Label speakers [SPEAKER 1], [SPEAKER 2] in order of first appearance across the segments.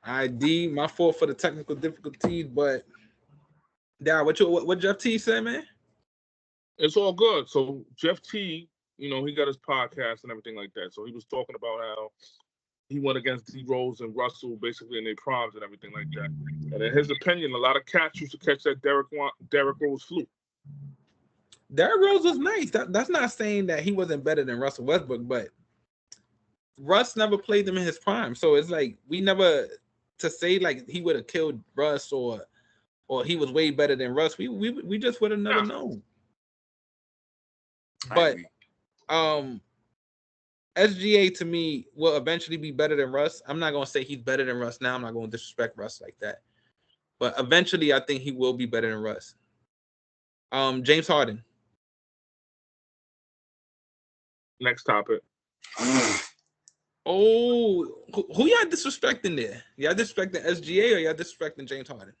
[SPEAKER 1] ID, my fault for the technical difficulties, but yeah, what Jeff T said, man?
[SPEAKER 2] It's all good. So Jeff T, he got his podcast and everything like that. So he was talking about how he went against D Rose and Russell basically in their primes and everything like that. And in his opinion, a lot of cats used to catch that Derrick Rose fluke.
[SPEAKER 1] Derrick Rose was nice. That's not saying that he wasn't better than Russell Westbrook, but Russ never played him in his prime. So it's like we never to say like he would have killed Russ or he was way better than Russ. We just would have never known. But SGA to me will eventually be better than Russ. I'm not gonna say he's better than Russ now. I'm not gonna disrespect Russ like that. But eventually I think he will be better than Russ. James Harden.
[SPEAKER 2] Next topic.
[SPEAKER 1] Oh, who y'all disrespecting there? Y'all disrespecting SGA or y'all disrespecting James Harden?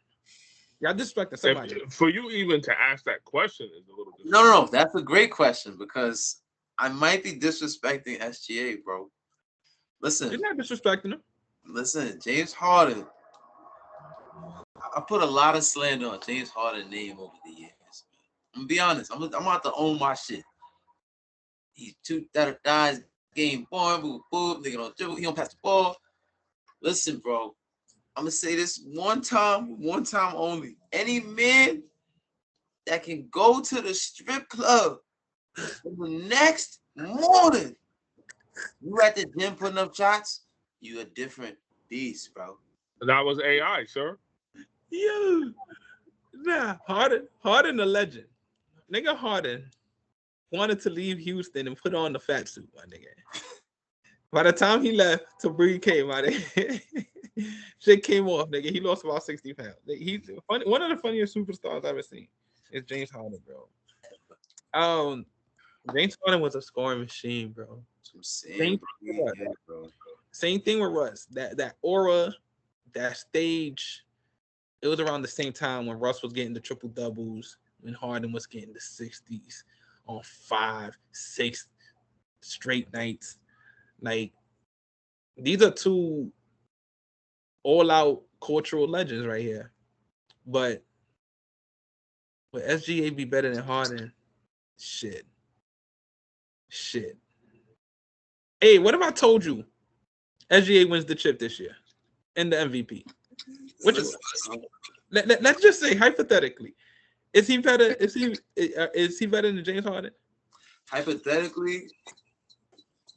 [SPEAKER 1] Y'all disrespecting somebody.
[SPEAKER 2] For you even to ask that question is a little
[SPEAKER 3] No. That's a great question because I might be disrespecting SGA, bro. Listen.
[SPEAKER 1] You're not disrespecting him.
[SPEAKER 3] Listen, James Harden. I put a lot of slander on James Harden's name over the years. I'm gonna be honest. I'm about to own my shit. He's too that game boring, boom, nigga don't dribble, he don't pass the ball. Listen, bro. I'm gonna say this one time only. Any man that can go to the strip club the next morning, you at the gym putting up shots, you a different beast, bro.
[SPEAKER 2] That was AI, sir.
[SPEAKER 1] Yo, nah, Harden a legend. Nigga Harden wanted to leave Houston and put on the fat suit, my nigga. By the time he left, Tabri came out. Shit came off, nigga. He lost about 60 pounds. He's funny, one of the funniest superstars I've ever seen. Is James Harden, bro. James Harden was a scoring machine, bro. Same thing with Russ. That aura, that stage. It was around the same time when Russ was getting the triple doubles, when Harden was getting the 60s on 5, 6 straight nights. Like, these are two all-out cultural legends right here. But would SGA be better than Harden? Shit. Hey, what if I told you SGA wins the chip this year and the MVP? Let's just say hypothetically, is he better? Is he better than James Harden?
[SPEAKER 3] Hypothetically,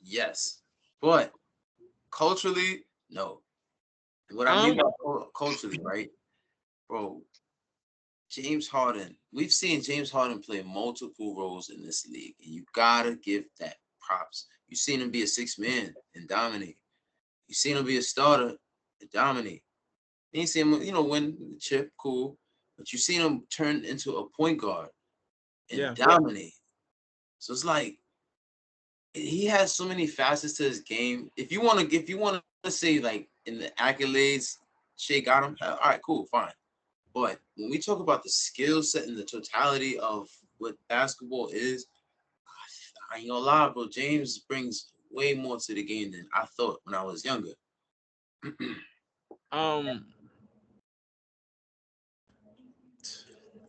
[SPEAKER 3] yes, but culturally, no. What I mean by culturally, right, bro? James Harden. We've seen James Harden play multiple roles in this league, and you gotta give that props. You've seen him be a 6 man and dominate. You've seen him be a starter and dominate. You ain't seen him, win the chip, cool. But you've seen him turn into a point guard and dominate. So it's like he has so many facets to his game. If you want to say like in the accolades, Shea got him. All right, cool, fine. But when we talk about the skill set and the totality of what basketball is, I ain't gonna lie, bro. James brings way more to the game than I thought when I was younger.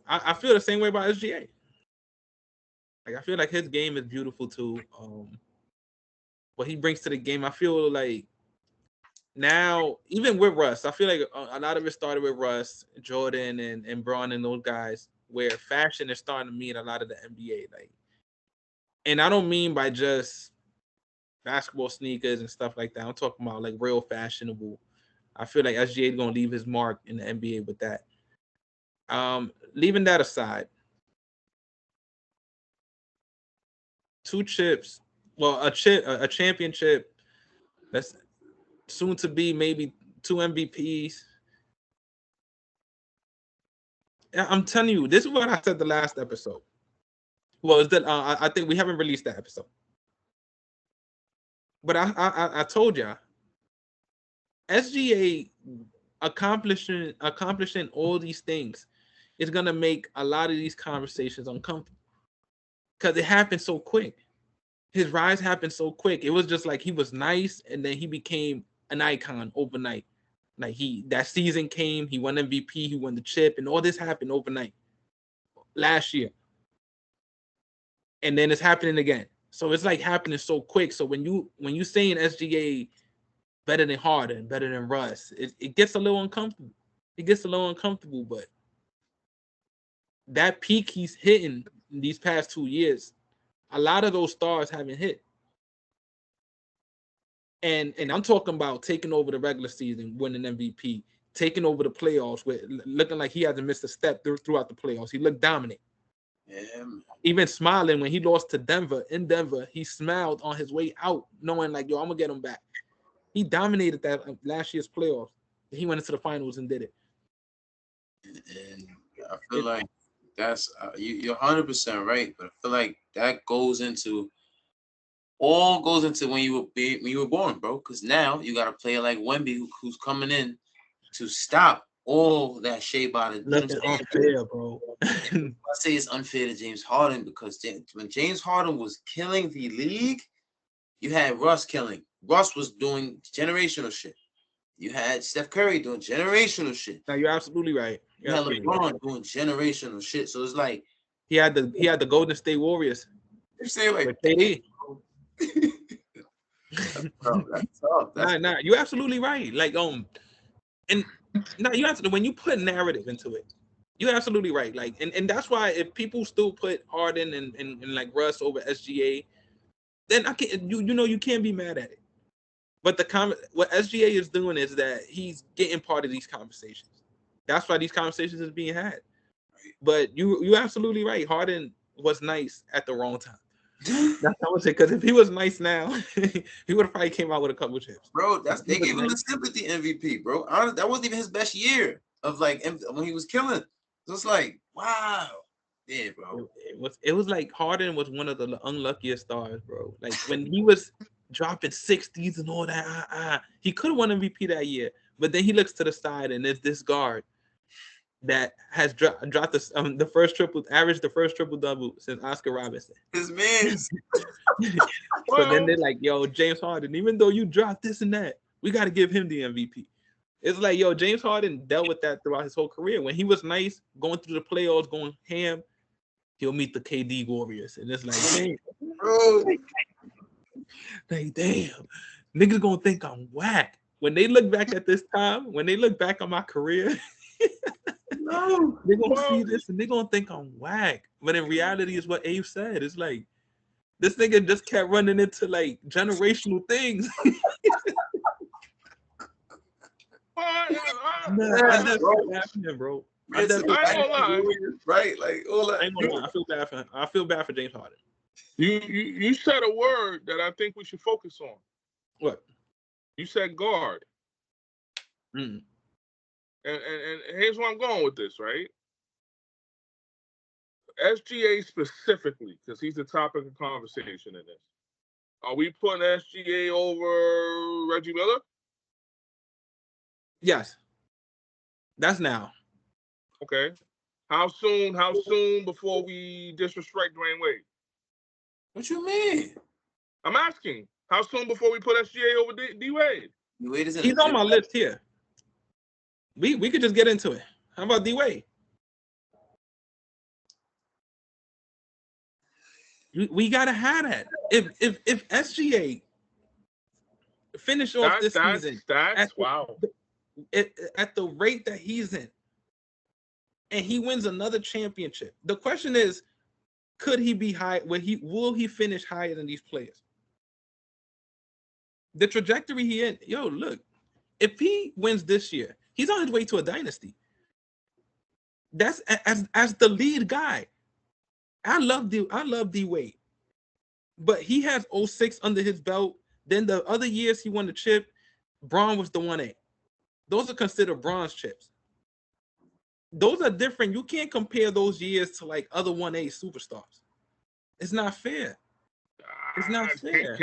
[SPEAKER 1] I feel the same way about SGA. Like, I feel like his game is beautiful too. What he brings to the game, I feel like now, even with Russ, I feel like a lot of it started with Russ, Jordan, and Braun and those guys, where fashion is starting to meet a lot of the NBA. Like, and I don't mean by just basketball sneakers and stuff like that. I'm talking about like real fashionable. I feel like SGA is gonna leave his mark in the NBA with that. Leaving that aside, 2 chips, well, a championship. That's soon to be maybe 2 MVPs. I'm telling you, this is what I said the last episode. Well, is that I think we haven't released that episode, but I told y'all SGA accomplishing all these things is gonna make a lot of these conversations uncomfortable because it happened so quick. His rise happened so quick. It was just like he was nice, and then he became an icon overnight. Like that season came, he won MVP, he won the chip, and all this happened overnight last year. And then it's happening again. So it's like happening so quick. So when you saying SGA better than Harden, better than Russ, it gets a little uncomfortable. It gets a little uncomfortable, but that peak he's hitting in these past 2 years, a lot of those stars haven't hit. And I'm talking about taking over the regular season, winning MVP, taking over the playoffs, with looking like he hasn't missed a step throughout the playoffs. He looked dominant.
[SPEAKER 3] Yeah.
[SPEAKER 1] Even smiling when he lost to Denver. In Denver, he smiled on his way out, knowing like, yo, I'm gonna get him back. He dominated that last year's playoffs. He went into the finals and did it.
[SPEAKER 3] And I feel like that's you're 100% right, but I feel like that goes into when you were born, bro. Because now you got a player like Wemby who's coming in to stop all that shea butter.
[SPEAKER 1] Nothing unfair, bro.
[SPEAKER 3] I say it's unfair to James Harden because when James Harden was killing the league, you had Russ killing. Russ was doing generational shit. You had Steph Curry doing generational shit.
[SPEAKER 1] No, you're absolutely right.
[SPEAKER 3] You had LeBron doing generational shit. So it's like
[SPEAKER 1] he had the Golden State Warriors.
[SPEAKER 3] You say like
[SPEAKER 1] KD.
[SPEAKER 3] That's tough.
[SPEAKER 1] Nah, you're absolutely right. Like and now you have to, when you put narrative into it, you're absolutely right. Like and that's why if people still put Harden and like Russ over SGA, then I can't you can't be mad at it. But what SGA is doing is that he's getting part of these conversations. That's why these conversations is being had. But you're absolutely right. Harden was nice at the wrong time. That's what I would say. Because if he was nice now, he would have probably came out with a couple chips.
[SPEAKER 3] Bro, they gave him the sympathy MVP, bro. Honestly, that wasn't even his best year of like when he was killing. So it's like, wow. Yeah, bro.
[SPEAKER 1] It was like Harden was one of the unluckiest stars, bro. Like when he was dropping 60s and all that, he could have won MVP that year. But then he looks to the side and there's this guard that has dropped the first triple double since Oscar Robertson.
[SPEAKER 3] His man.
[SPEAKER 1] So then they're like, yo, James Harden, even though you dropped this and that, we got to give him the MVP. It's like, yo, James Harden dealt with that throughout his whole career. When he was nice, going through the playoffs, going ham, he'll meet the KD Warriors. And it's like, damn, bro. Like, damn, niggas gonna think I'm whack. When they look back at this time, when they look back on my career, they're gonna see this and they're gonna think I'm whack. But in reality, is what Abe said. It's like this nigga just kept running into like generational things. I feel bad for him, bro.
[SPEAKER 3] Right? Like,
[SPEAKER 1] I feel bad for him. I feel bad for James Harden.
[SPEAKER 2] You said a word that I think we should focus on.
[SPEAKER 1] What?
[SPEAKER 2] You said guard.
[SPEAKER 1] Mm.
[SPEAKER 2] And here's where I'm going with this, right? SGA specifically, because he's the topic of conversation in this. Are we putting SGA over Reggie Miller?
[SPEAKER 1] Yes. That's now.
[SPEAKER 2] Okay. How soon before we disrespect Dwayne Wade?
[SPEAKER 3] What you mean?
[SPEAKER 2] I'm asking. How soon before we put SGA over D Wade?
[SPEAKER 1] He's on my list here. We could just get into it. How about D Wade? We gotta have that. If SGA finish off this season at the rate that he's in, and he wins another championship, the question is, could he be high? Will he finish higher than these players? The trajectory he in, look, if he wins this year, he's on his way to a dynasty. That's as the lead guy. I love D Wade, but he has 06 under his belt. Then the other years he won the chip, Braun was the 1A. Those are considered bronze chips. Those are different. You can't compare those years to like other 1A superstars. It's not fair. It's not fair.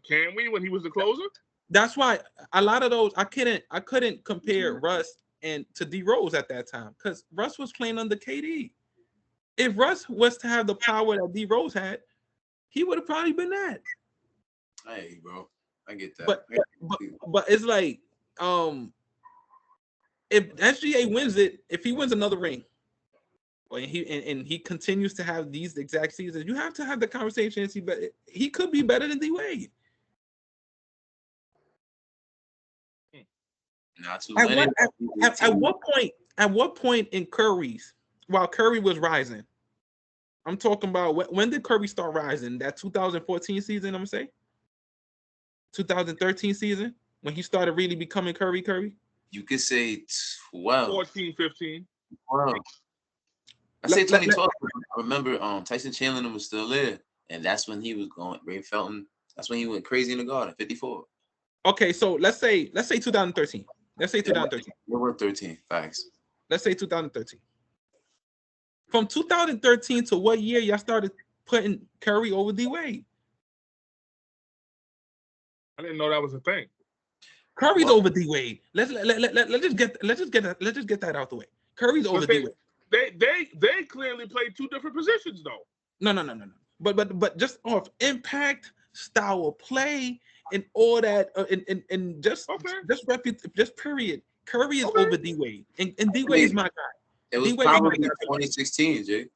[SPEAKER 2] Can we when he was the closer?
[SPEAKER 1] That's why a lot of those I couldn't compare Russ and to D Rose at that time because Russ was playing under KD. If Russ was to have the power that D Rose had, he would have probably been that.
[SPEAKER 3] Hey, bro, I get that.
[SPEAKER 1] But it's like if SGA wins it, if he wins another ring, and he continues to have these exact seasons, you have to have the conversation and see, but he could be better than D Wade.
[SPEAKER 3] Not too many.
[SPEAKER 1] At what point in Curry's, while Curry was rising, I'm talking about when did Curry start rising? That 2014 season, I'm gonna say 2013 season, when he started really becoming Curry.
[SPEAKER 3] You could say 12.
[SPEAKER 2] 14, 15.
[SPEAKER 3] 12. I say 2012. I remember Tyson Chandler was still there, and that's when he was going. Ray Felton. That's when he went crazy in the Garden. 54.
[SPEAKER 1] Okay, so let's say 2013. Let's say 2013.
[SPEAKER 3] They were 13. Facts.
[SPEAKER 1] Let's say 2013. From 2013 to what year y'all started putting Curry over D Wade?
[SPEAKER 2] I didn't know that was a thing.
[SPEAKER 1] Curry's over D Wade. Let's just get that out the way. Curry's over D Wade.
[SPEAKER 2] They clearly played two different positions though.
[SPEAKER 1] No. But just off impact, style of play, and all that, and just period. Curry is over D Wade, and D Wade is my guy.
[SPEAKER 3] It was probably 2016, Jay.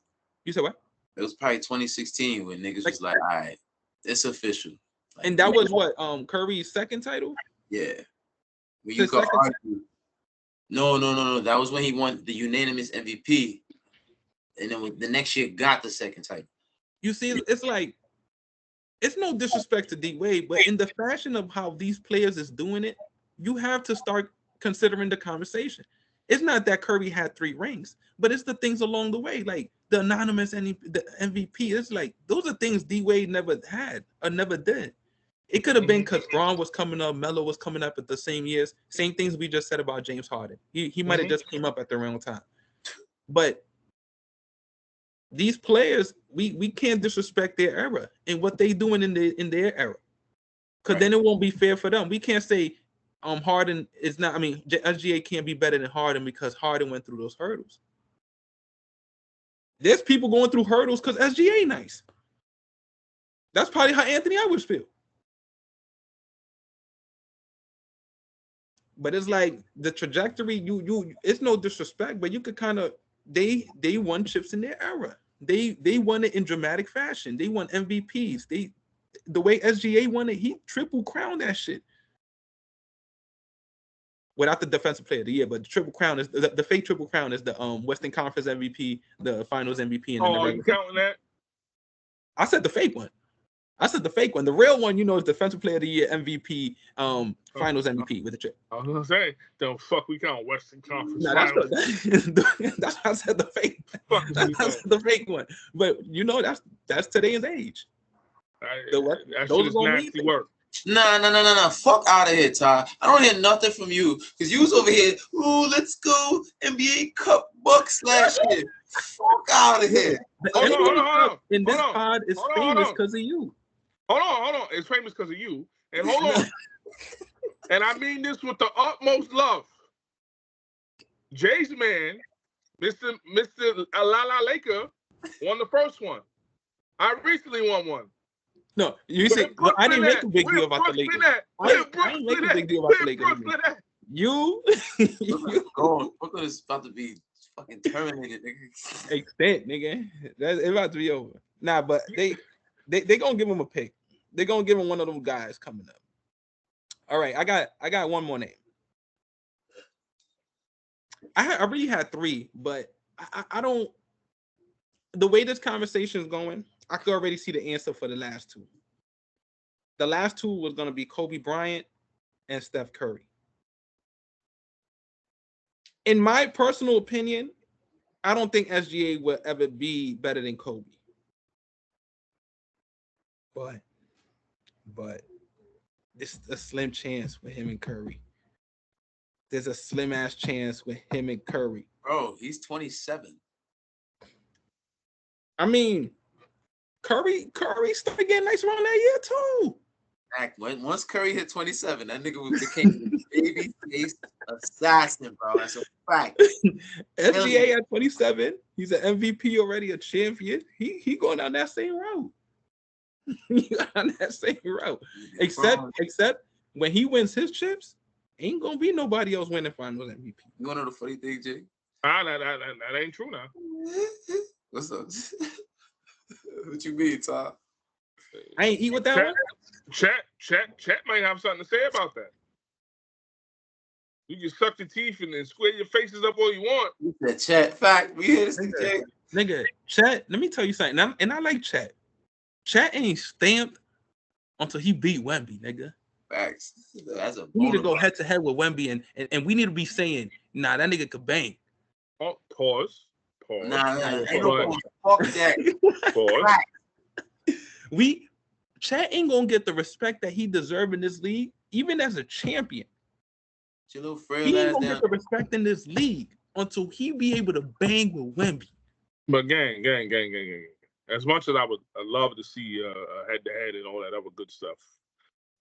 [SPEAKER 1] You said what?
[SPEAKER 3] It was probably 2016 when niggas was like, all right, it's official. Like,
[SPEAKER 1] and that was what Curry's second title.
[SPEAKER 3] Yeah. When you could argue. No. That was when he won the unanimous MVP, and then the next year got the second title.
[SPEAKER 1] You see, it's like, it's no disrespect to D Wade, but in the fashion of how these players is doing it, you have to start considering the conversation. It's not that Curry had 3 rings, but it's the things along the way, like the anonymous and the MVP. It's like those are things D Wade never had or never did. It could have been because Braun was coming up, Melo was coming up at the same years. Same things we just said about James Harden. He might have just came up at the wrong time. But these players, we can't disrespect their era and what they doing in their era, because then it won't be fair for them. We can't say Harden is not. I mean, SGA can't be better than Harden because Harden went through those hurdles. There's people going through hurdles because SGA nice. That's probably how Anthony Edwards feel. But it's like the trajectory. You it's no disrespect, but you could kind of they won chips in their era. They won it in dramatic fashion. They won MVPs. The way SGA won it, he triple crowned that shit. Without the defensive player of the year, but the triple crown is the fake triple crown is the Western Conference MVP, the Finals MVP, and
[SPEAKER 2] are you counting that?
[SPEAKER 1] I said the fake one. The real one, is defensive player of the year, MVP, Finals MVP with the chip.
[SPEAKER 2] I was gonna say, the fuck we count Western Conference.
[SPEAKER 1] No, that's how I said the fake. That's how I said the fake one. But that's today's age.
[SPEAKER 2] That shit is nasty work.
[SPEAKER 3] Nah. Fuck out of here, Ty. I don't hear nothing from you because you was over here. Ooh, let's go NBA Cup Bucks last year. Fuck out of here.
[SPEAKER 2] Hold on.
[SPEAKER 1] And this pod is famous because of you.
[SPEAKER 2] Hold on. It's famous because of you. And hold on. And I mean this with the utmost love. Jay's man, Mr. Alala Laker, won the first one. I recently won one.
[SPEAKER 1] No, you say I didn't make a big deal about the Lakers. I didn't make a big deal about the Lakers. You
[SPEAKER 3] Brooklyn is about to be fucking terminated, nigga.
[SPEAKER 1] Extent, nigga. It's about to be over. Nah, but they gonna give him a pick. They're gonna give him one of them guys coming up. All right, I got one more name. I already had 3, but I don't. The way this conversation is going, I could already see the answer for the last 2. The last 2 was gonna be Kobe Bryant and Steph Curry. In my personal opinion, I don't think SGA will ever be better than Kobe. But this is a slim chance with him and Curry. There's a slim ass chance with him and Curry.
[SPEAKER 3] Bro, he's 27.
[SPEAKER 1] I mean, Curry started getting nice around that year too.
[SPEAKER 3] Once Curry hit 27, that nigga became a baby face assassin, bro. That's a fact.
[SPEAKER 1] SGA at 27, he's an MVP already, a champion. He going down that same route. Except when he wins his chips Ain't gonna be nobody else winning Finals MVP.
[SPEAKER 3] You wanna know the funny thing, Jay?
[SPEAKER 2] That ain't true now.
[SPEAKER 3] What's up? What you mean, Tom?
[SPEAKER 1] I ain't eat with that one.
[SPEAKER 2] Chat might have something to say about that. You can suck your teeth and square your faces up all you want.
[SPEAKER 3] The chat fact. We hear this, Jay.
[SPEAKER 1] Nigga, Chat. Let me tell you something. And I like Chat. Chat ain't stamped until he beat Wemby, nigga.
[SPEAKER 3] Facts. That's a.
[SPEAKER 1] We need to go head to head with Wemby, and we need to be saying, nah, that nigga could bang.
[SPEAKER 2] Oh, pause.
[SPEAKER 3] Nah, ain't no fuck that.
[SPEAKER 2] Pause.
[SPEAKER 1] Chat ain't gonna get the respect that he deserves in this league, even as a champion. He ain't gonna get the respect in this league until he be able to bang with Wemby.
[SPEAKER 2] But gang. As much as I love to see head to head and all that other good stuff,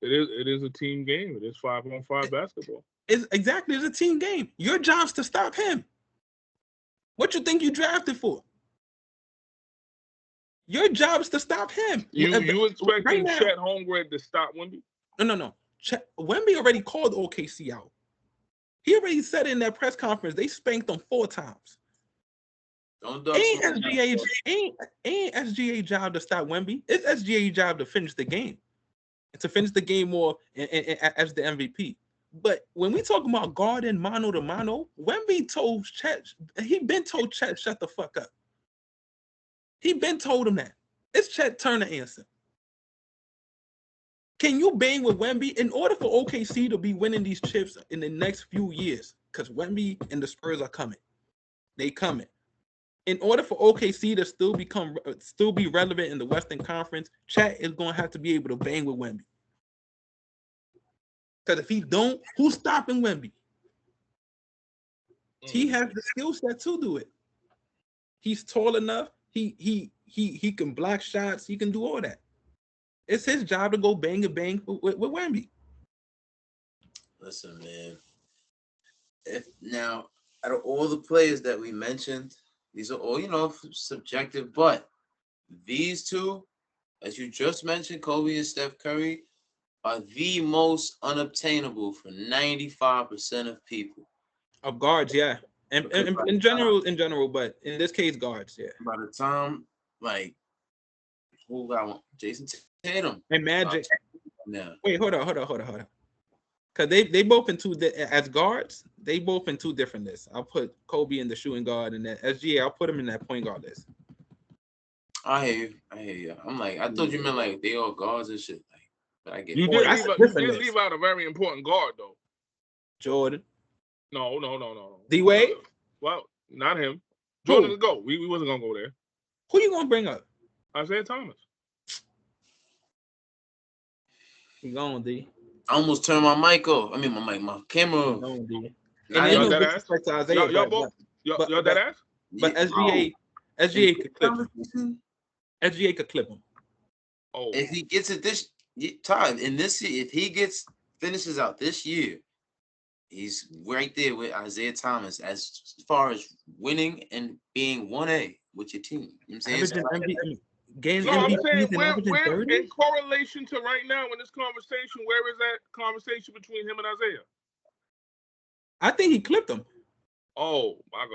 [SPEAKER 2] it is a team game. It is 5-on-5 basketball.
[SPEAKER 1] It's a team game. Your job's to stop him. What you think you drafted for? Your job's to stop him.
[SPEAKER 2] You expecting Chet Holmgren to stop Wemby?
[SPEAKER 1] No. Wemby already called OKC out. He already said in that press conference they spanked him 4 times. Ain't SGA job to stop Wemby. It's SGA job to finish the game. To finish the game more as the MVP. But when we talk about guarding mano to mano, Wemby told Chet, he been told Chet, shut the fuck up. He been told him that. It's Chet turn to answer. Can you bang with Wemby in order for OKC to be winning these chips in the next few years? Because Wemby and the Spurs are coming. They coming. In order for OKC to still be relevant in the Western Conference, Chet is going to have to be able to bang with Wemby. Because if he don't, who's stopping Wemby? He has the skill set to do it. He's tall enough. He can block shots. He can do all that. It's his job to go bang with Wemby.
[SPEAKER 3] Listen, man. Now, out of all the players that we mentioned, these are all, subjective, but these two, as you just mentioned, Kobe and Steph Curry, are the most unobtainable for 95% of people.
[SPEAKER 1] Of guards, yeah. And in general, but in this case, guards, yeah.
[SPEAKER 3] By the time, who got one? Jason Tatum.
[SPEAKER 1] And Magic.
[SPEAKER 3] Yeah.
[SPEAKER 1] Wait, hold on. Because they both in as guards, they both in 2 different lists. I'll put Kobe in the shooting guard, and then SGA, I'll put him in that point guard list.
[SPEAKER 3] I hear you. I'm like, I thought you meant they all guards and shit. But I get
[SPEAKER 2] you did leave out a very important guard though.
[SPEAKER 1] Jordan.
[SPEAKER 2] No.
[SPEAKER 1] D-Wade?
[SPEAKER 2] Well, not him. Jordan, go. We wasn't gonna go there.
[SPEAKER 1] Who you gonna bring up?
[SPEAKER 2] Isaiah Thomas.
[SPEAKER 1] You going, D?
[SPEAKER 3] I almost turned my mic off. I mean, my camera off.
[SPEAKER 1] Going, D.
[SPEAKER 2] Y'all that ass?
[SPEAKER 1] But SGA could clip him. SGA could clip him.
[SPEAKER 3] Oh. If he gets it this time, if he finishes out this year, he's right there with Isaiah Thomas as far as winning and being 1A with your team. You know what I'm saying?
[SPEAKER 2] I'm saying we're in correlation to right now in this conversation. Where is that conversation between him and Isaiah?
[SPEAKER 1] I think he clipped him.
[SPEAKER 2] Oh my God!
[SPEAKER 3] I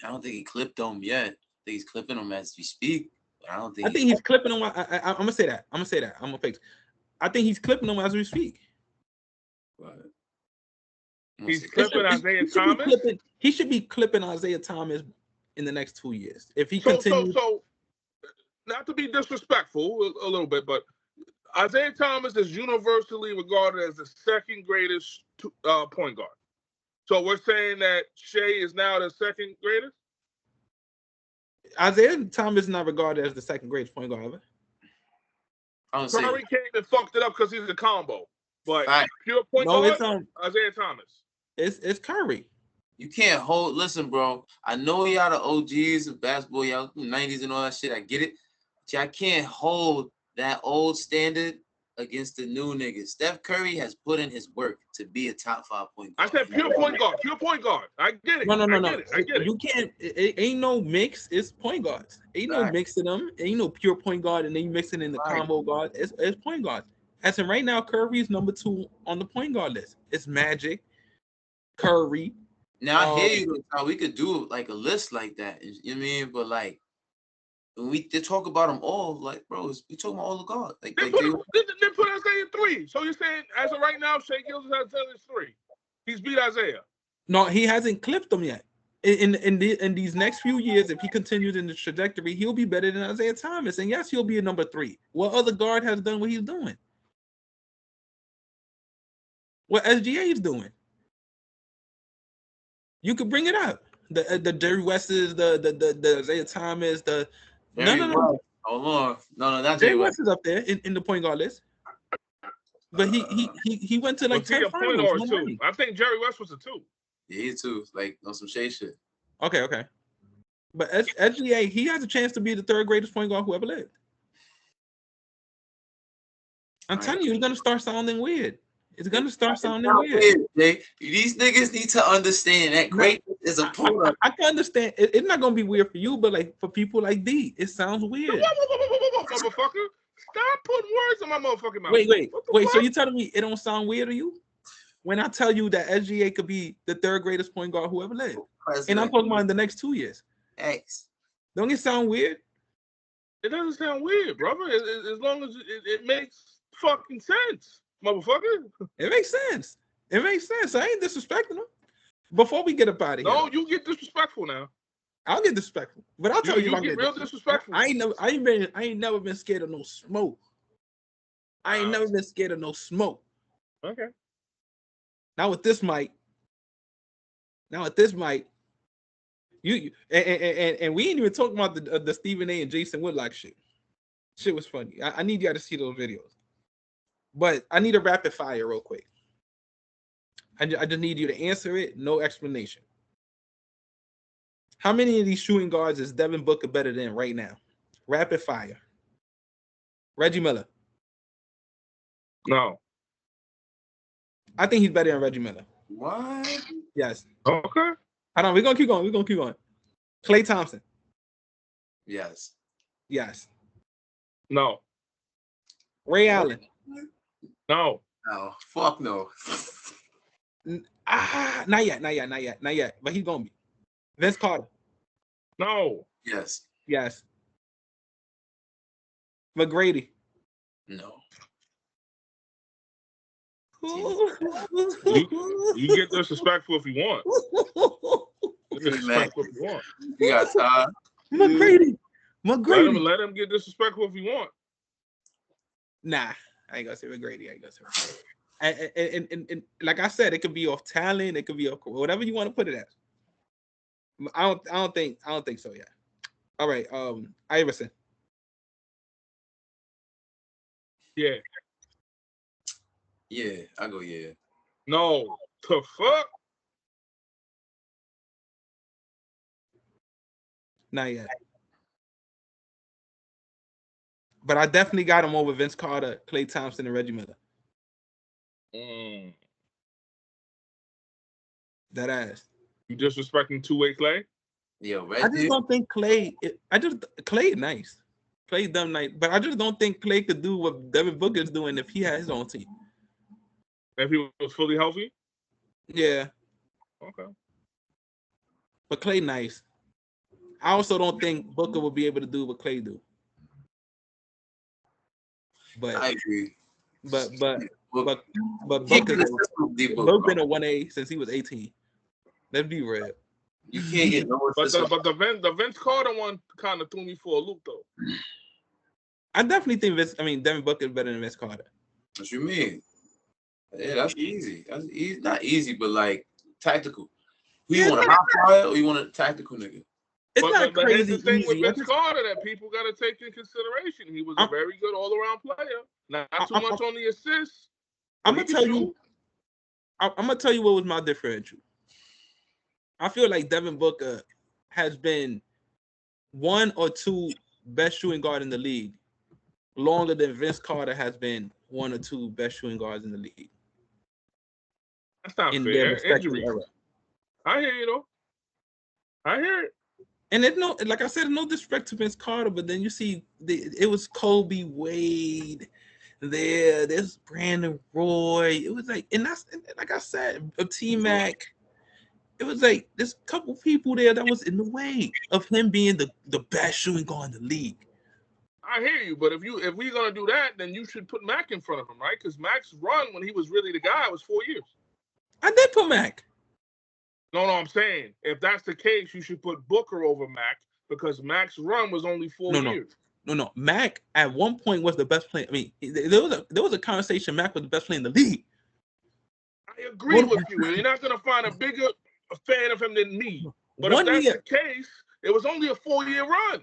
[SPEAKER 3] don't think he clipped him yet. I think he's clipping him as we speak. But I don't think.
[SPEAKER 1] I think he's clipping him. I'm gonna say that. I'm gonna fix. I think he's clipping him as we speak.
[SPEAKER 3] Right.
[SPEAKER 2] He's clipping Isaiah Thomas.
[SPEAKER 1] He should be clipping Isaiah Thomas in the next 2 years if he continues.
[SPEAKER 2] So, not to be disrespectful a little bit, but Isaiah Thomas is universally regarded as the second greatest point guard. So we're saying that Shea is now the second greatest?
[SPEAKER 1] Isaiah Thomas is not regarded as the second greatest point guard ever.
[SPEAKER 2] Curry came and fucked it up because he's a combo. But pure point guard, Isaiah Thomas.
[SPEAKER 1] It's Curry.
[SPEAKER 3] You can't hold. Listen, bro. I know y'all the OGs of basketball, y'all 90s and all that shit. I get it. But y'all can't hold that old standard against the new niggas. Steph Curry has put in his work to be a top 5 point guard.
[SPEAKER 2] I said pure point guard. Pure point guard. I get it.
[SPEAKER 1] No.
[SPEAKER 2] I get it.
[SPEAKER 1] You can't. It ain't no mix. It's point guards. Ain't no mixing them. Ain't no pure point guard, and then you mixing in the combo guard. It's point guards. As in right now, Curry is number 2 on the point guard list. It's Magic, Curry.
[SPEAKER 3] Now I hear you. How we could do like a list like that. You know what I mean? But like when we talk about them all, like bro, we talking about all the guards. Like,
[SPEAKER 2] They put Isaiah 3. So you're saying as of right now, Shea Gilgeous has 3. He's beat Isaiah.
[SPEAKER 1] No, he hasn't clipped them yet. In these next few years, if he continues in the trajectory, he'll be better than Isaiah Thomas. And yes, he'll be a number 3. What other guard has done what he's doing? What SGA is doing? You could bring it up. The Jerry West's, the Isaiah Thomas, the no.
[SPEAKER 3] Hold on. No, not
[SPEAKER 1] Jerry West is up there in the point guard list. But he went to like 10 finals.
[SPEAKER 2] Too. I think Jerry West was a 2.
[SPEAKER 3] Yeah, he too. Like on some shade shit.
[SPEAKER 1] Okay. But SGA, he has a chance to be the 3rd greatest point guard who ever lived. I'm telling you, it's gonna start sounding weird. It's gonna start sounding weird.
[SPEAKER 3] These niggas need to understand that greatness is a pull-up.
[SPEAKER 1] I can understand. It's not gonna be weird for you, but like for people like D, it sounds weird.
[SPEAKER 2] Motherfucker, stop putting words in my motherfucking mouth.
[SPEAKER 1] Wait. So you telling me it don't sound weird to you? When I tell you that SGA could be the 3rd greatest point guard who ever lived, and I'm talking about in the next 2 years.
[SPEAKER 3] X.
[SPEAKER 1] Don't it sound weird?
[SPEAKER 2] It doesn't sound weird, brother. As long as it makes fucking sense, motherfucker.
[SPEAKER 1] It makes sense. I ain't disrespecting him. Before we get up out of here.
[SPEAKER 2] No, you get disrespectful now.
[SPEAKER 1] I'll get disrespectful, but I'll tell you,
[SPEAKER 2] if I get real disrespectful.
[SPEAKER 1] I ain't never been scared of no smoke. I ain't never been scared of no smoke.
[SPEAKER 2] Okay.
[SPEAKER 1] Now with this mic, you and we ain't even talking about the Stephen A. and Jason Whitlock shit. Shit was funny. I need y'all to see those videos. But I need a rapid fire real quick. I just need you to answer it, no explanation. How many of these shooting guards is Devin Booker better than right now? Rapid fire. Reggie Miller.
[SPEAKER 2] No.
[SPEAKER 1] I think he's better than Reggie Miller.
[SPEAKER 3] What?
[SPEAKER 1] Yes.
[SPEAKER 2] Okay.
[SPEAKER 1] Hold on, we're gonna keep going. Klay Thompson.
[SPEAKER 3] Yes.
[SPEAKER 2] No.
[SPEAKER 1] Ray Allen.
[SPEAKER 2] No.
[SPEAKER 3] No. Fuck no.
[SPEAKER 1] Not yet. But he's gonna be. Vince Carter.
[SPEAKER 2] No.
[SPEAKER 3] Yes.
[SPEAKER 1] McGrady.
[SPEAKER 3] No.
[SPEAKER 2] You get disrespectful if you want. Disrespectful if you want.
[SPEAKER 3] You got time.
[SPEAKER 1] McGrady.
[SPEAKER 2] Let him get disrespectful if you want.
[SPEAKER 1] Nah, I ain't gonna say McGrady. And like I said, it could be off talent. It could be off whatever you want to put it as. I don't think so. Yeah. All right. Iverson.
[SPEAKER 2] Yeah.
[SPEAKER 3] Yeah, I go yeah.
[SPEAKER 2] No. The fuck?
[SPEAKER 1] Not yet. But I definitely got him over Vince Carter, Klay Thompson, and Reggie Miller. That ass.
[SPEAKER 2] You disrespecting two-way Klay?
[SPEAKER 3] Yeah, Reggie.
[SPEAKER 1] I just don't think Klay. Klay nice. Klay dumb nice, but I just don't think Klay could do what Devin Booker is doing if he had his own team.
[SPEAKER 2] If he was fully healthy?
[SPEAKER 1] Yeah.
[SPEAKER 2] Okay.
[SPEAKER 1] But Klay nice. I also don't think Booker will be able to do what Klay do. But
[SPEAKER 3] I agree.
[SPEAKER 1] But Booker been a 1A since he was 18. Let's be real.
[SPEAKER 3] You can't get no.
[SPEAKER 2] But the Vince Carter one kind of threw me for a loop though.
[SPEAKER 1] I definitely think Devin Booker is better than Vince Carter.
[SPEAKER 3] What you mean? Yeah, that's easy. That's easy. Not easy, but like tactical. You want a hot fire or you want a tactical nigga?
[SPEAKER 1] It's not crazy.
[SPEAKER 2] Here's the thing with Vince Carter that people got to take in consideration. He was a very good all-around player. Not too much on the assists.
[SPEAKER 1] I'm gonna tell you. I'm gonna tell you what was my differential. I feel like Devin Booker has been one or two best shooting guard in the league longer than Vince Carter has been one or two best shooting guards in the league.
[SPEAKER 2] That's not fair. Injury. I hear you though. I hear it.
[SPEAKER 1] And it's no, like I said, no disrespect to Vince Carter, but then you see it was Kobe, Wade, there's Brandon Roy. It was like, and that's like I said, T-Mac. It was like there's a couple people there that was in the way of him being the best shooting guard in the league.
[SPEAKER 2] I hear you, but if we're gonna do that, then you should put Mac in front of him, right? Because Mac's run when he was really the guy was 4 years.
[SPEAKER 1] I did put Mac.
[SPEAKER 2] No, I'm saying if that's the case, you should put Booker over Mac because Mac's run was only 4 years.
[SPEAKER 1] No. Mac at one point was the best player. I mean, there was a conversation. Mac was the best player in the league.
[SPEAKER 2] I agree with you. You're not gonna find a bigger fan of him than me. But if that's the case, it was only a 4-year run.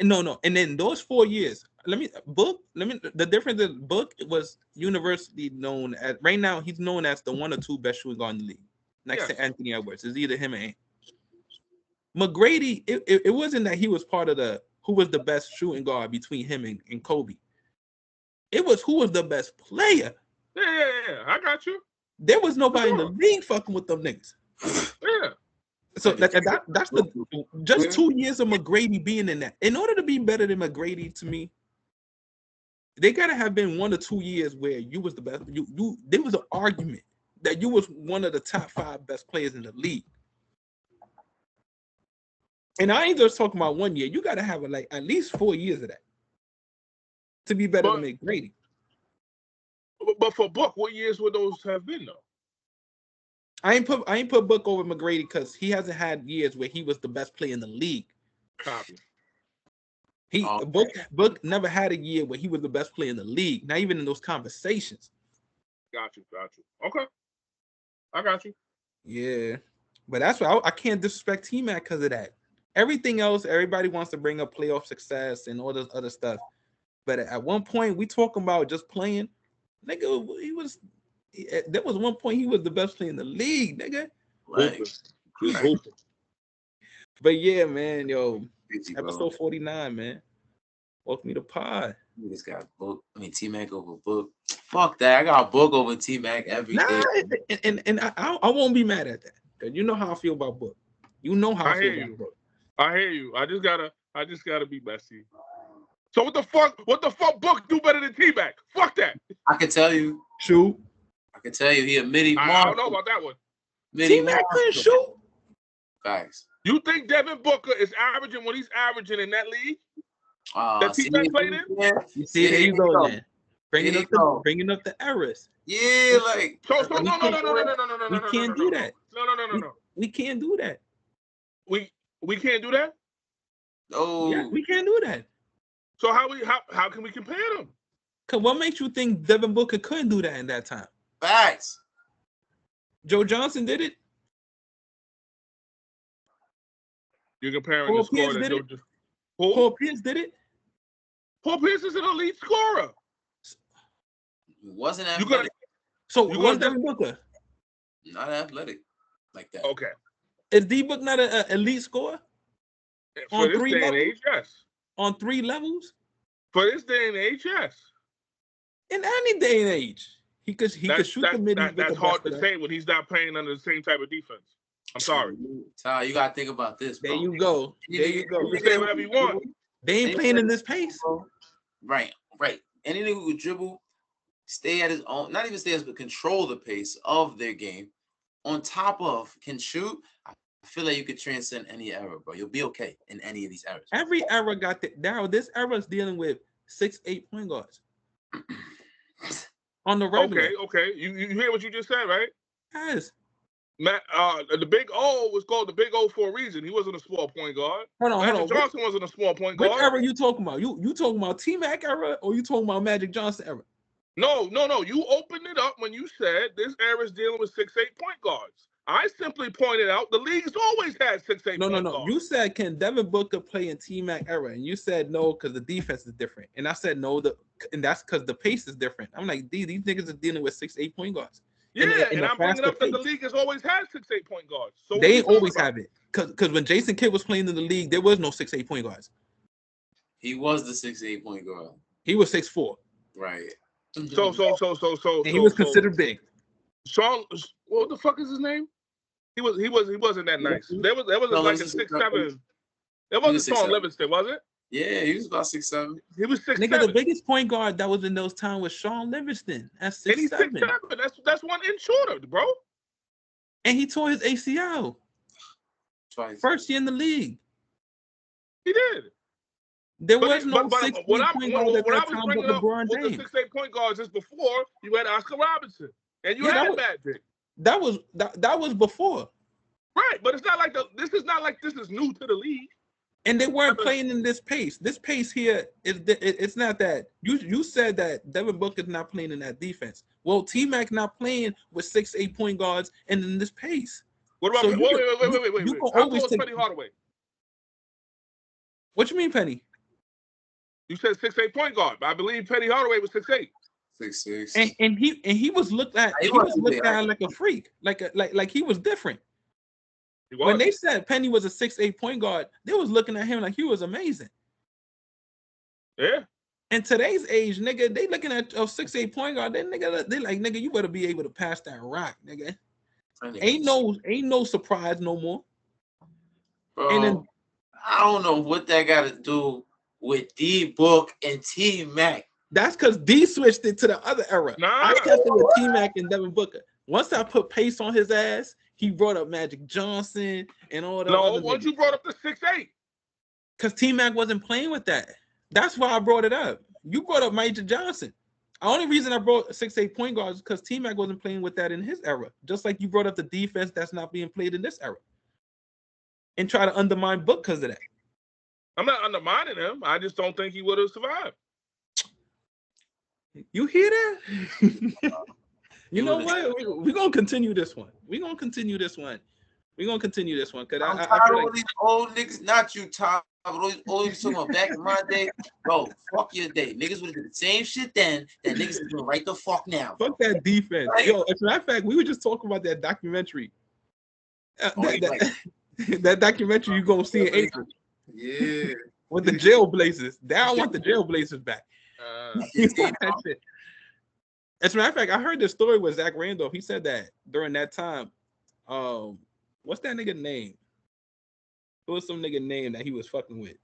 [SPEAKER 1] No. And then those 4 years, the difference is Book was universally known as, right now, he's known as the 1 or 2 best shooting guard in the league. Next to Anthony Edwards. It's either him or Ant. McGrady, it wasn't that he was part of who was the best shooting guard between him and Kobe. It was who was the best player.
[SPEAKER 2] Yeah. I got you.
[SPEAKER 1] There was nobody in the league fucking with them niggas.
[SPEAKER 2] Yeah.
[SPEAKER 1] So that's just 2 years of McGrady being in that. In order to be better than McGrady, to me, they gotta have been 1 or 2 years where you was the best. There was an argument that you was one of the top 5 best players in the league. And I ain't just talking about 1 year. You gotta have like at least 4 years of that to be better than McGrady.
[SPEAKER 2] But for Book, what years would those have been though?
[SPEAKER 1] I ain't put Book over McGrady because he hasn't had years where he was the best player in the league.
[SPEAKER 2] Copy.
[SPEAKER 1] Book never had a year where he was the best player in the league, not even in those conversations.
[SPEAKER 2] Got you. Okay. I got you.
[SPEAKER 1] Yeah. But that's why I can't disrespect T-Mac because of that. Everything else, everybody wants to bring up playoff success and all this other stuff. But at one point, we talking about just playing. Nigga, there was one point he was the best player in the league, nigga.
[SPEAKER 3] Like,
[SPEAKER 1] but yeah, man, yo,
[SPEAKER 3] crazy,
[SPEAKER 1] episode 49, man. Welcome to Pod.
[SPEAKER 3] Niggas got Book. I mean, T-Mac over Book. Fuck that. I got Book over T-Mac every day.
[SPEAKER 1] And I won't be mad at that. Cause you know how I feel about Book. You know how I feel about Book.
[SPEAKER 2] I hear you. I just gotta be messy. So what the fuck Book do better than T-Mac? Fuck that.
[SPEAKER 3] I can tell you.
[SPEAKER 1] Shoot.
[SPEAKER 3] I can tell you he a midi.
[SPEAKER 2] I don't know about that one.
[SPEAKER 1] T-Mac couldn't shoot.
[SPEAKER 3] Facts.
[SPEAKER 2] You think Devin Booker is averaging what he's averaging in that league? That T-Mac played in?
[SPEAKER 1] You see, there you go, man. Bringing up the errors.
[SPEAKER 3] Yeah, like.
[SPEAKER 2] No.
[SPEAKER 1] We can't do that.
[SPEAKER 2] No.
[SPEAKER 1] We can't do that.
[SPEAKER 2] We can't do that?
[SPEAKER 3] No.
[SPEAKER 1] Yeah, we can't do that.
[SPEAKER 2] So how can we compare them?
[SPEAKER 1] Cause what makes you think Devin Booker couldn't do that in that time?
[SPEAKER 3] Facts.
[SPEAKER 1] Joe Johnson did it.
[SPEAKER 2] You're comparing the score that
[SPEAKER 1] Paul Pierce did it.
[SPEAKER 2] Paul Pierce is an elite scorer.
[SPEAKER 3] He wasn't athletic.
[SPEAKER 1] Was Devin Booker?
[SPEAKER 3] Not athletic like that.
[SPEAKER 2] Okay.
[SPEAKER 1] Is D-Book not an elite scorer?
[SPEAKER 2] For this day and age, yes.
[SPEAKER 1] On 3 levels?
[SPEAKER 2] For this day and age, yes.
[SPEAKER 1] In any day and age. He could shoot the mid.
[SPEAKER 2] That's hard to say when he's not playing under the same type of defense. I'm sorry.
[SPEAKER 3] Ty, you gotta think about this, bro.
[SPEAKER 1] There you go.
[SPEAKER 2] You can say whatever you want.
[SPEAKER 1] They ain't playing in this pace.
[SPEAKER 3] Right. Any nigga who dribble, stay at his own, not even stay, but control the pace of their game. On top of can shoot, I feel like you could transcend any era, bro. You'll be okay in any of these eras.
[SPEAKER 1] Every era got that. Daryl, this era is dealing with 6'8" point guards. On the regular.
[SPEAKER 2] Okay. You hear what you just said, right?
[SPEAKER 1] Yes.
[SPEAKER 2] Matt, the Big O was called the Big O for a reason. He wasn't a small point guard.
[SPEAKER 1] Hold on.
[SPEAKER 2] Magic Johnson wasn't a small point guard.
[SPEAKER 1] Which era you talking about? You talking about T-Mac era or you talking about Magic Johnson era?
[SPEAKER 2] No. You opened it up when you said this era is dealing with 6'8" point guards. I simply pointed out the league's always had 6'8" point guards.
[SPEAKER 1] No. You said, can Devin Booker play in T-Mac era? And you said no because the defense is different. And I said no, and that's because the pace is different. I'm like, these niggas are dealing with 6'8" point guards.
[SPEAKER 2] Yeah, and I'm bringing up that the league has always had 6'8" point guards. So
[SPEAKER 1] they always have it. Because when Jason Kidd was playing in the league, there was no 6'8" point guards.
[SPEAKER 3] He was the 6'8" point guard.
[SPEAKER 1] He was 6'4".
[SPEAKER 3] Right.
[SPEAKER 2] So.
[SPEAKER 1] And he was considered big.
[SPEAKER 2] Sean, what the fuck is his name? He wasn't that nice. There was like a 6'7". It wasn't Sean Livingston, was it?
[SPEAKER 3] Yeah, he was about 6'7".
[SPEAKER 2] He was 6'7".
[SPEAKER 1] Nigga, the biggest point guard that was in those times was Sean Livingston at
[SPEAKER 2] And he's
[SPEAKER 1] 6'7".
[SPEAKER 2] 6'7". That's 1 inch shorter, bro.
[SPEAKER 1] And he tore his ACL.
[SPEAKER 3] Twice.
[SPEAKER 1] First year in the league.
[SPEAKER 2] He did.
[SPEAKER 1] There was no 6'8"
[SPEAKER 2] what
[SPEAKER 1] point guard at
[SPEAKER 2] I
[SPEAKER 1] that
[SPEAKER 2] was
[SPEAKER 1] time
[SPEAKER 2] bringing
[SPEAKER 1] but
[SPEAKER 2] up
[SPEAKER 1] LeBron
[SPEAKER 2] with the
[SPEAKER 1] James.
[SPEAKER 2] 6'8" point guards is before you had Oscar Robertson and you
[SPEAKER 1] Yeah,
[SPEAKER 2] had Magic.
[SPEAKER 1] That was before.
[SPEAKER 2] Right, but it's not like this is new to the league.
[SPEAKER 1] And they weren't playing in this pace. This pace here it's not that. You said that Devin Booker's not playing in that defense. Well, T-Mac not playing with 6'8" point guards and in this pace.
[SPEAKER 2] What about
[SPEAKER 1] So
[SPEAKER 2] wait. How tall is Penny Hardaway?
[SPEAKER 1] What you mean, Penny?
[SPEAKER 2] You said 6'8" point guard, but I believe Penny Hardaway was 6'8".
[SPEAKER 3] 6'6".
[SPEAKER 1] And he was looked at like a freak, like he was different. When they said Penny was a 6'8" point guard, they was looking at him like he was amazing.
[SPEAKER 2] Yeah.
[SPEAKER 1] In today's age, nigga, they looking at a 6'8" point guard. They like, nigga, you better be able to pass that rock, nigga. Ain't no surprise no more.
[SPEAKER 3] Bro,
[SPEAKER 1] and then,
[SPEAKER 3] I don't know what that got to do with D Book and T Mac.
[SPEAKER 1] That's because D switched it to the other era.
[SPEAKER 2] Nah.
[SPEAKER 1] I kept it with T Mac and Devin Booker. Once I put pace on his ass, he brought up Magic Johnson and all that.
[SPEAKER 2] No, once you brought up the 6'8".
[SPEAKER 1] Because T Mac wasn't playing with that. That's why I brought it up. You brought up Magic Johnson. The only reason I brought 6'8" point guards is because T Mac wasn't playing with that in his era. Just like you brought up the defense that's not being played in this era. And try to undermine Book because of that.
[SPEAKER 2] I'm not undermining him. I just don't think he would have survived.
[SPEAKER 1] You hear that? You know what? We're going to continue this one. Because
[SPEAKER 3] I'm tired of these old niggas. Not you, Tom. Those old niggas talking about back in my day. Bro, fuck your day. Niggas would have did the same shit then that niggas is doing right the fuck now.
[SPEAKER 1] Fuck that defense. Right? Yo, as a matter of fact, we were just talking about that documentary. That documentary you going to see in April.
[SPEAKER 3] Yeah.
[SPEAKER 1] With the Jailblazers. Now I want the Jailblazers back. As a matter of fact, I heard this story with Zach Randolph. He said that during that time, what's that nigga name? It was some nigga name that he was fucking with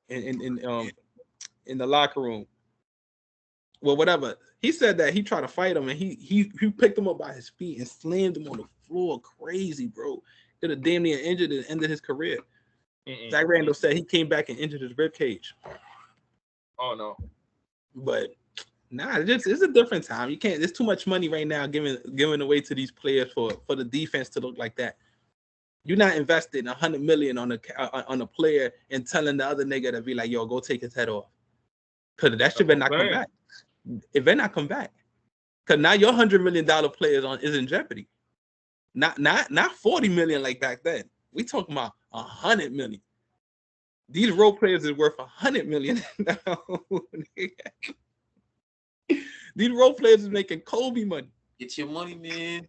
[SPEAKER 1] in the locker room. Well, whatever. He said that he tried to fight him and he picked him up by his feet and slammed him on the floor. Crazy, bro. Could have damn near injured and ended his career. Zach Randolph said he came back and injured his rib cage.
[SPEAKER 2] Oh no.
[SPEAKER 1] But nah, it's a different time. You can't. There's too much money right now giving away to these players for the defense to look like that. You're not investing $100 million on a player and telling the other nigga to be like, yo, go take his head off. Cause that shit better not come back. It better not come back. Cause now your $100 million player is in jeopardy. Not $40 million like back then. We talking about $100 million. These role players is worth $100 million now. These role players is making Kobe money.
[SPEAKER 3] Get your money, man.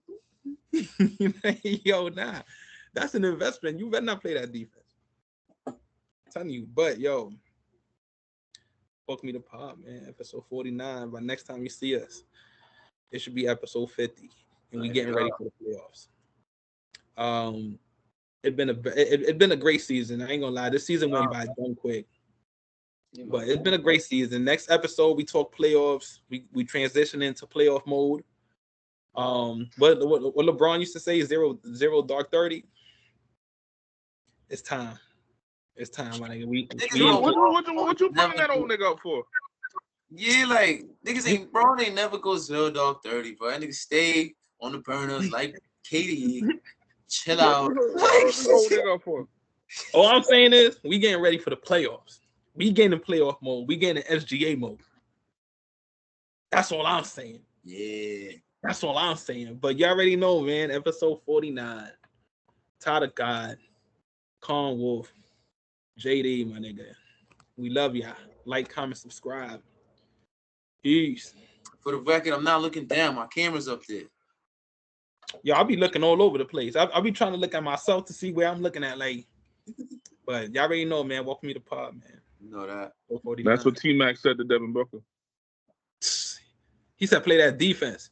[SPEAKER 1] Yo, nah. That's an investment. You better not play that defense. I'm telling you. But, yo, fuck me to pop, man. Episode 49. By next time you see us, it should be episode 50. And we getting ready for the playoffs. It's been a great season. I ain't gonna lie. This season went by dumb quick. But it's been a great season. Next episode, we talk playoffs. We transition into playoff mode. What LeBron used to say, zero dark 30. It's time. It's time, my nigga.
[SPEAKER 2] What you bringing that old nigga up for?
[SPEAKER 3] Yeah, like niggas ain't bro. They never go 0 dark 30, bro. That nigga stay on the burners like KD. Chill out.
[SPEAKER 1] All I'm saying is we getting ready for the playoffs. We getting in playoff mode. We getting in SGA mode. That's all I'm saying.
[SPEAKER 3] Yeah.
[SPEAKER 1] That's all I'm saying. But you already know, man. Episode 49. Todd of God. Con Wolf. JD, my nigga. We love y'all. Like, comment, subscribe. Peace.
[SPEAKER 3] For the record, I'm not looking down. My camera's up there.
[SPEAKER 1] Yo, I'll be looking all over the place. I'll be trying to look at myself to see where I'm looking at. Like, but y'all already know, man. Welcome me to pod, man.
[SPEAKER 3] You know that.
[SPEAKER 2] That's what T-Mac said to Devin Booker.
[SPEAKER 1] He said, play that defense.